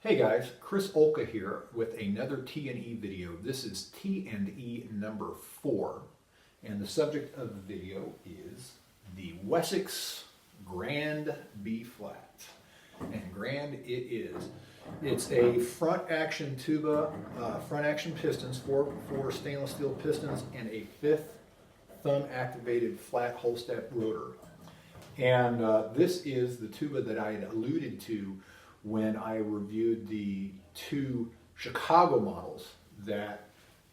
Hey guys, Chris Olka here with another T&E video. This is T&E number 4, and the subject of the video is the Wessex Grand B flat. And grand it is. It's a front action tuba, front action pistons, four stainless steel pistons, and a 5th thumb activated flat hole step rotor. And this is the tuba that I had alluded to when I reviewed the 2 Chicago models that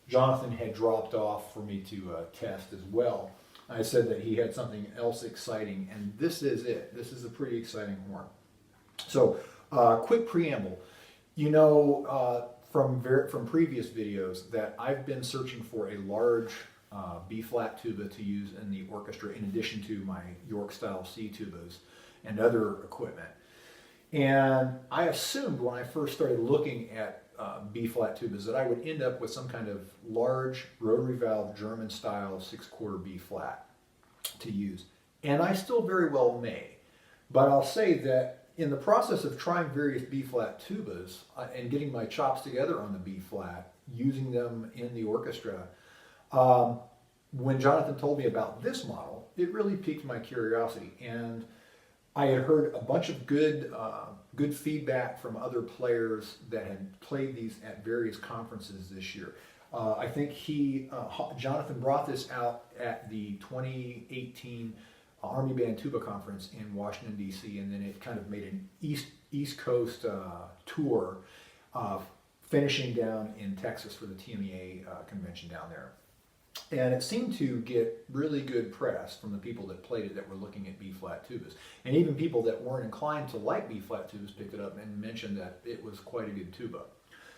Jonathan had dropped off for me to test as well. I said that he had something else exciting, and this is it. This is a pretty exciting horn. So, quick preamble. You know from previous videos that I've been searching for a large B-flat tuba to use in the orchestra in addition to my York-style C tubas and other equipment. And I assumed when I first started looking at B-flat tubas that I would end up with some kind of large rotary valve German-style 6-quarter B-flat to use. And I still very well may. But I'll say that in the process of trying various B-flat tubas and getting my chops together on the B-flat, using them in the orchestra, when Jonathan told me about this model, it really piqued my curiosity. And I had heard a bunch of good feedback from other players that had played these at various conferences this year. I think Jonathan brought this out at the 2018 Army Band Tuba Conference in Washington, D.C., and then it kind of made an East Coast tour, finishing down in Texas for the TMEA convention down there. And it seemed to get really good press from the people that played it that were looking at B-flat tubas. And even people that weren't inclined to like B-flat tubas picked it up and mentioned that it was quite a good tuba.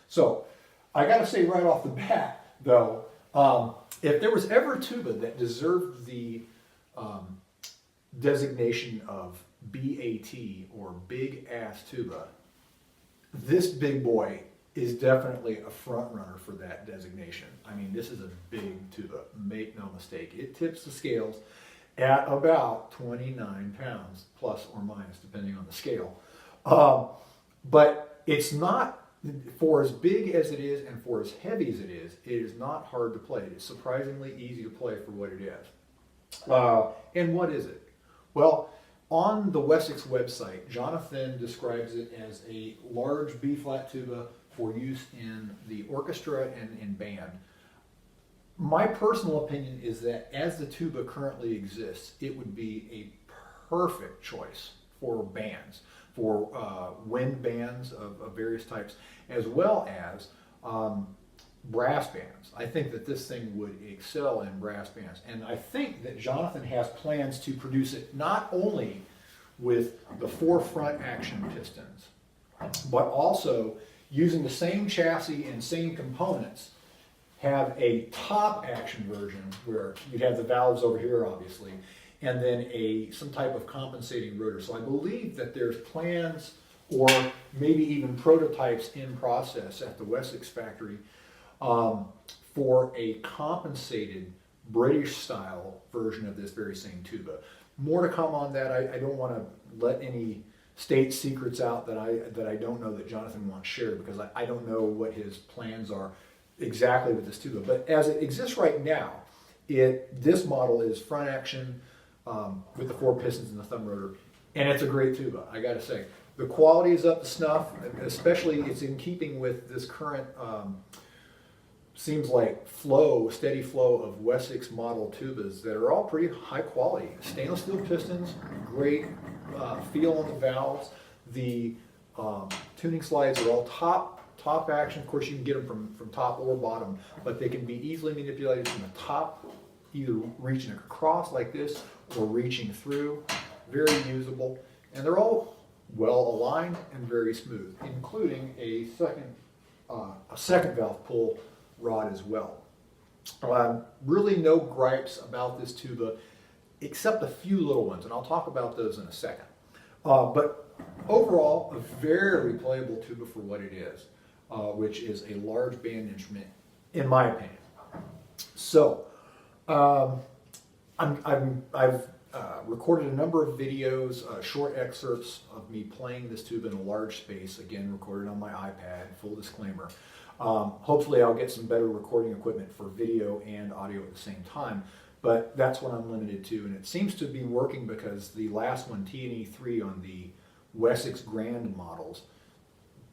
So, I gotta say right off the bat, though, if there was ever a tuba that deserved the designation of BAT, or Big Ass Tuba, this big boy is definitely a front runner for that designation. I mean, this is a big tuba, make no mistake. It tips the scales at about 29 pounds, plus or minus, depending on the scale. But it's not, for as big as it is and for as heavy as it is not hard to play. It's surprisingly easy to play for what it is. And what is it? Well, on the Wessex website, Jonathan describes it as a large B-flat tuba for use in the orchestra and in band. My personal opinion is that as the tuba currently exists, it would be a perfect choice for bands, for wind bands of various types, as well as brass bands. I think that this thing would excel in brass bands, and I think that Jonathan has plans to produce it not only with the 4 front action pistons, but also using the same chassis and same components, have a top action version where you'd have the valves over here obviously, and then some type of compensating rotor. So I believe that there's plans or maybe even prototypes in process at the Wessex factory for a compensated British style version of this very same tuba. More to come on that. I don't want to let any state secrets out that I don't know that Jonathan wants shared, because I don't know what his plans are exactly with this tuba. But as it exists right now, this model is front action with the 4 pistons and the thumb rotor, and it's a great tuba, I gotta say. The quality is up to snuff, especially it's in keeping with this current seems like steady flow of Wessex model tubas that are all pretty high quality. Stainless steel pistons, great feel on the valves. The tuning slides are all top action. Of course, you can get them from top or bottom, but they can be easily manipulated from the top, either reaching across like this or reaching through. Very usable, and they're all well aligned and very smooth, including a second valve pull rod as well. Really no gripes about this tuba, except a few little ones, and I'll talk about those in a second. But overall, a very playable tuba for what it is, which is a large band instrument, in my opinion. So, I've recorded a number of videos, short excerpts of me playing this tuba in a large space, again recorded on my iPad, full disclaimer. Hopefully I'll get some better recording equipment for video and audio at the same time, but that's what I'm limited to, and it seems to be working because the last one, T&E3 on the Wessex Grand models,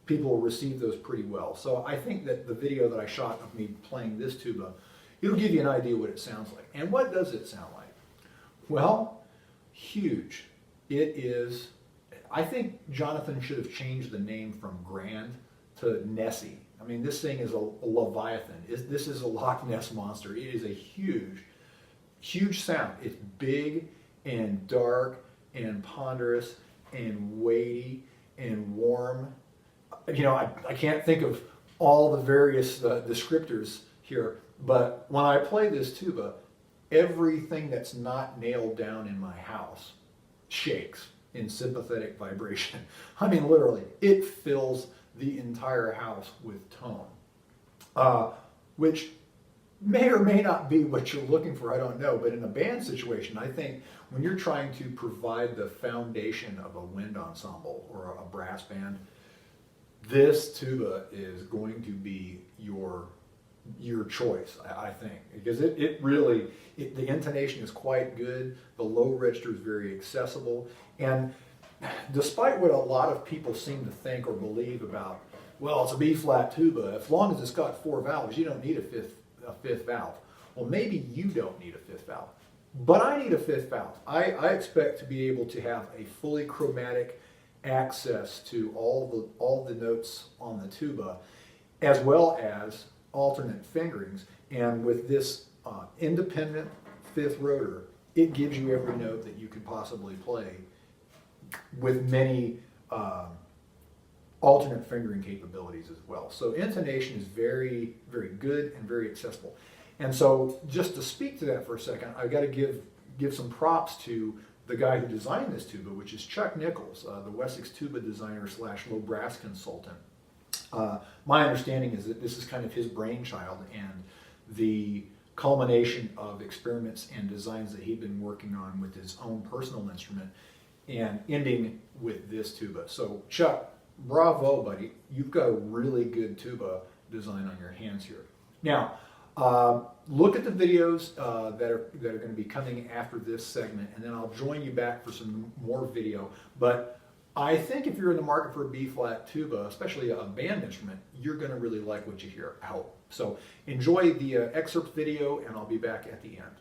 people receive those pretty well. So I think that the video that I shot of me playing this tuba, it'll give you an idea what it sounds like. And what does it sound like? Well, huge. It is, I think Jonathan should have changed the name from Grand to Nessie. I mean, this thing is a Leviathan. This is a Loch Ness monster. It is a huge, huge sound. It's big and dark and ponderous and weighty and warm. You know, I can't think of all the various descriptors here, but when I play this tuba, everything that's not nailed down in my house shakes in sympathetic vibration. I mean, literally, it fills the entire house with tone, which may or may not be what you're looking for, I don't know, but in a band situation, I think when you're trying to provide the foundation of a wind ensemble or a brass band, this tuba is going to be your choice, I think, because it really, the intonation is quite good, the low register is very accessible, and despite what a lot of people seem to think or believe about, well, it's a B-flat tuba, as long as it's got 4 valves, you don't need a fifth valve. Well, maybe you don't need a 5th valve, but I need a 5th valve. I expect to be able to have a fully chromatic access to all the notes on the tuba, as well as alternate fingerings, and with this independent 5th rotor, it gives you every note that you could possibly play with many alternate fingering capabilities as well. So intonation is very, very good and very accessible. And so just to speak to that for a second, I've got to give some props to the guy who designed this tuba, which is Chuck Nichols, the Wessex tuba designer / low brass consultant. My understanding is that this is kind of his brainchild and the culmination of experiments and designs that he'd been working on with his own personal instrument, and ending with this tuba. So Chuck, bravo, buddy. You've got a really good tuba design on your hands here. Now, look at the videos that are going to be coming after this segment, and then I'll join you back for some more video. But I think if you're in the market for a B-flat tuba, especially a band instrument, you're going to really like what you hear out. So enjoy the excerpt video, and I'll be back at the end.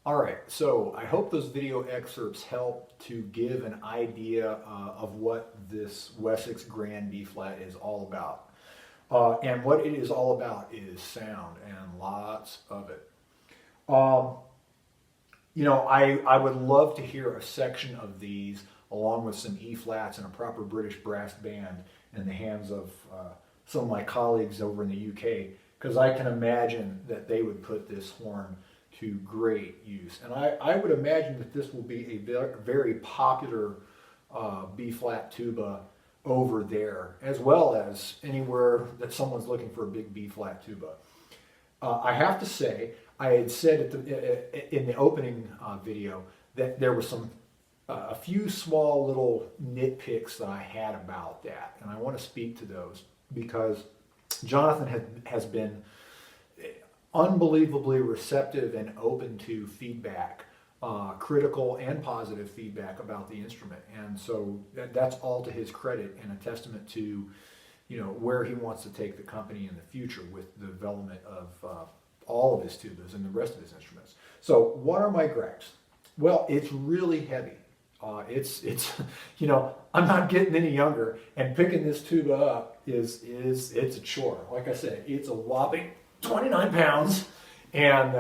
All right, so I hope those video excerpts help to give an idea of what this Wessex Grand B flat is all about. And what it is all about is sound, and lots of it. You know, I would love to hear a section of these along with some E flats and a proper British brass band in the hands of some of my colleagues over in the UK, because I can imagine that they would put this horn to great use. And I would imagine that this will be a very popular B flat tuba over there, as well as anywhere that someone's looking for a big B flat tuba. I have to say, I had said in the opening video that there were a few small little nitpicks that I had about that, and I want to speak to those because Jonathan has been unbelievably receptive and open to feedback, critical and positive feedback about the instrument, and so that's all to his credit and a testament to, you know, where he wants to take the company in the future with the development of all of his tubas and the rest of his instruments. So what are my gripes? Well, it's really heavy. It's you know, I'm not getting any younger, and picking this tuba up it's a chore. Like I said, it's a whopping 29 pounds, and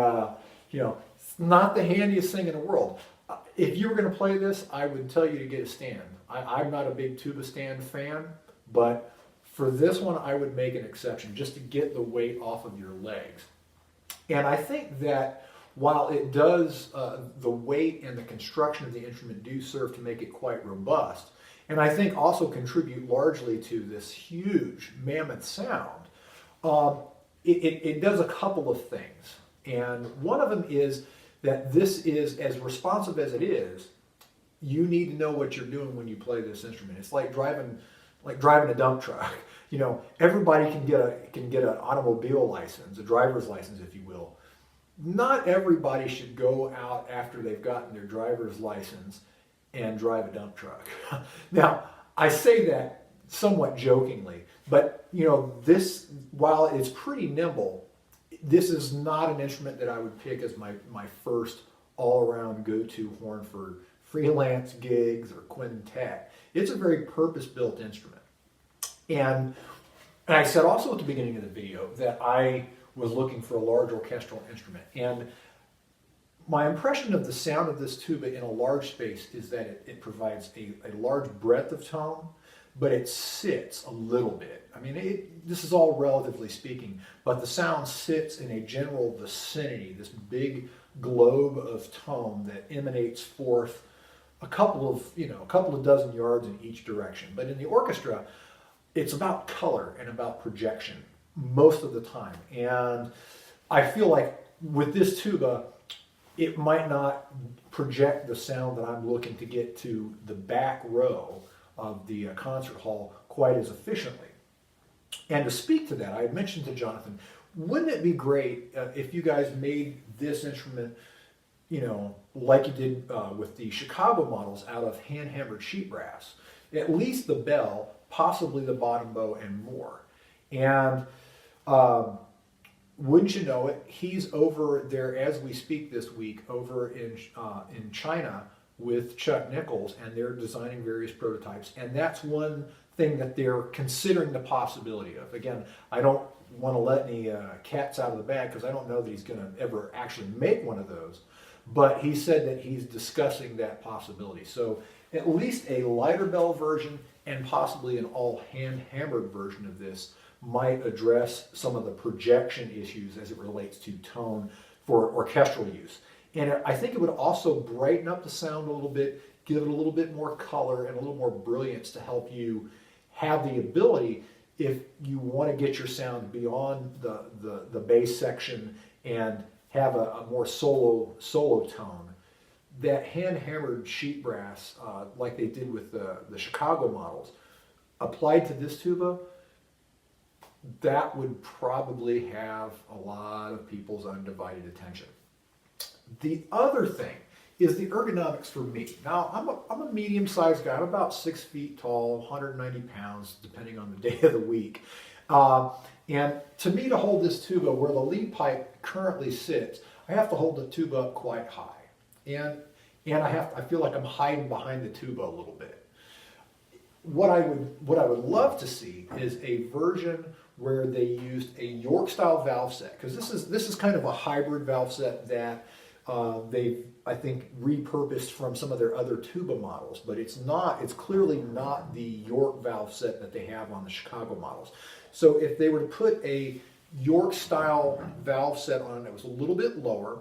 you know, it's not the handiest thing in the world. If you were going to play this, I would tell you to get a stand. I'm not a big tuba stand fan, but for this one, I would make an exception just to get the weight off of your legs. And I think that while it does, the weight and the construction of the instrument do serve to make it quite robust, and I think also contribute largely to this huge mammoth sound, it does a couple of things. And one of them is that this is, as responsive as it is, you need to know what you're doing when you play this instrument. It's like driving a dump truck. You know, everybody can get an automobile license, a driver's license, if you will. Not everybody should go out after they've gotten their driver's license and drive a dump truck. Now, I say that somewhat jokingly, but you know, this, while it's pretty nimble, this is not an instrument that I would pick as my first all-around go-to horn for freelance gigs or quintet. It's a very purpose-built instrument. And I said also at the beginning of the video that I was looking for a large orchestral instrument. And my impression of the sound of this tuba in a large space is that it provides a large breadth of tone, but it sits a little bit. I mean, this is all relatively speaking, but the sound sits in a general vicinity, this big globe of tone that emanates forth a couple of dozen yards in each direction. But in the orchestra, it's about color and about projection most of the time. And I feel like with this tuba, it might not project the sound that I'm looking to get to the back row of the concert hall quite as efficiently. And to speak to that, I had mentioned to Jonathan, wouldn't it be great if you guys made this instrument, like you did with the Chicago models, out of hand-hammered sheet brass? At least the bell, possibly the bottom bow, and more. And wouldn't you know it, he's over there as we speak this week over in China with Chuck Nichols, and they're designing various prototypes. And that's one thing that they're considering the possibility of. Again, I don't want to let any cats out of the bag because I don't know that he's going to ever actually make one of those. But he said that he's discussing that possibility. So at least a lighter bell version and possibly an all hand-hammered version of this might address some of the projection issues as it relates to tone for orchestral use. And I think it would also brighten up the sound a little bit, give it a little bit more color and a little more brilliance to help you have the ability, if you want to get your sound beyond the bass section and have a more solo tone, that hand-hammered sheet brass, like they did with the Chicago models, applied to this tuba, that would probably have a lot of people's undivided attention. The other thing is the ergonomics for me. Now, I'm a medium-sized guy. I'm about 6 feet tall, 190 pounds, depending on the day of the week. And to me, to hold this tuba where the lead pipe currently sits, I have to hold the tuba up quite high. And I feel like I'm hiding behind the tuba a little bit. What I would love to see is a version where they used a York-style valve set, because this is kind of a hybrid valve set that they've, I think, repurposed from some of their other tuba models, but it's clearly not the York valve set that they have on the Chicago models. So if they were to put a York-style valve set on that was a little bit lower,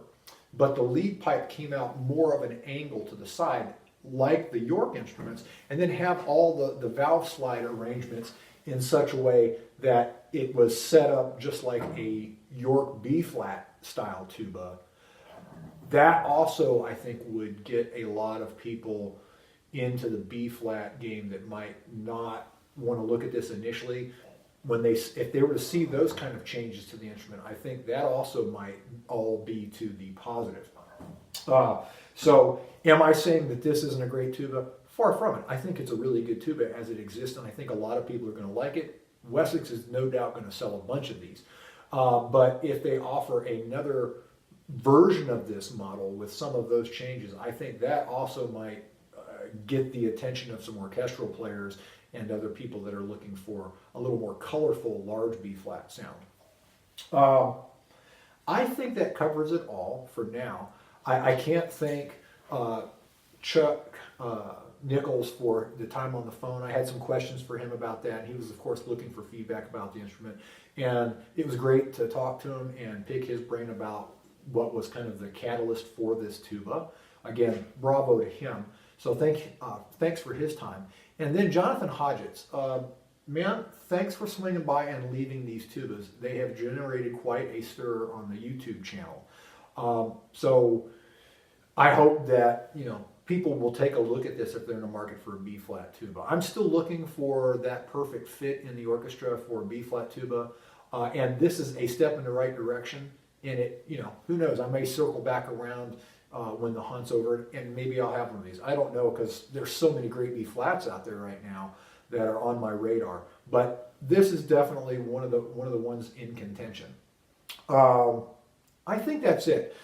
but the lead pipe came out more of an angle to the side, like the York instruments, and then have all the valve slide arrangements in such a way that it was set up just like a York B-flat style tuba, that also, I think, would get a lot of people into the B-flat game that might not want to look at this initially. If they were to see those kind of changes to the instrument, I think that also might all be to the positive. So am I saying that this isn't a great tuba? Far from it. I think it's a really good tuba as it exists, and I think a lot of people are going to like it. Wessex is no doubt going to sell a bunch of these. But if they offer another version of this model with some of those changes, I think that also might get the attention of some orchestral players and other people that are looking for a little more colorful, large B-flat sound. I think that covers it all for now. I can't thank Chuck Nichols for the time on the phone. I had some questions for him about that. He was, of course, looking for feedback about the instrument. And it was great to talk to him and pick his brain about what was kind of the catalyst for this tuba. Again, bravo to him. So thanks for his time. And then Jonathan Hodgetts. Man, thanks for swinging by and leaving these tubas. They have generated quite a stir on the YouTube channel. So I hope that, people will take a look at this if they're in the market for a B-flat tuba. I'm still looking for that perfect fit in the orchestra for a B-flat tuba. And this is a step in the right direction. And it, who knows, I may circle back around when the hunt's over and maybe I'll have one of these. I don't know, because there's so many great B-flats out there right now that are on my radar. But this is definitely one of the ones in contention. I think that's it.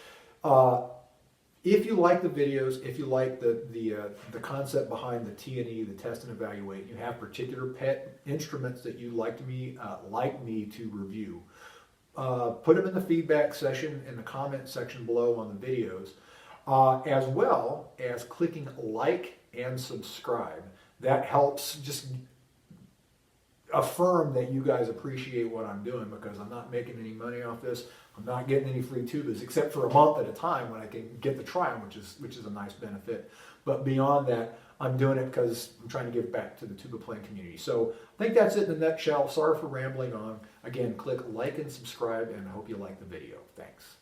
If you like the videos, if you like the concept behind the T&E, the test and evaluate, you have particular pet instruments that you'd like me to review, put them in the feedback section in the comment section below on the videos, as well as clicking like and subscribe. That helps just affirm that you guys appreciate what I'm doing, because I'm not making any money off this. I'm not getting any free tubas except for a month at a time when I can get to try them, which is a nice benefit. But beyond that, I'm doing it because I'm trying to give back to the tuba playing community. So I think that's it in a nutshell. Sorry for rambling on. Again, click like and subscribe, and I hope you like the video. Thanks.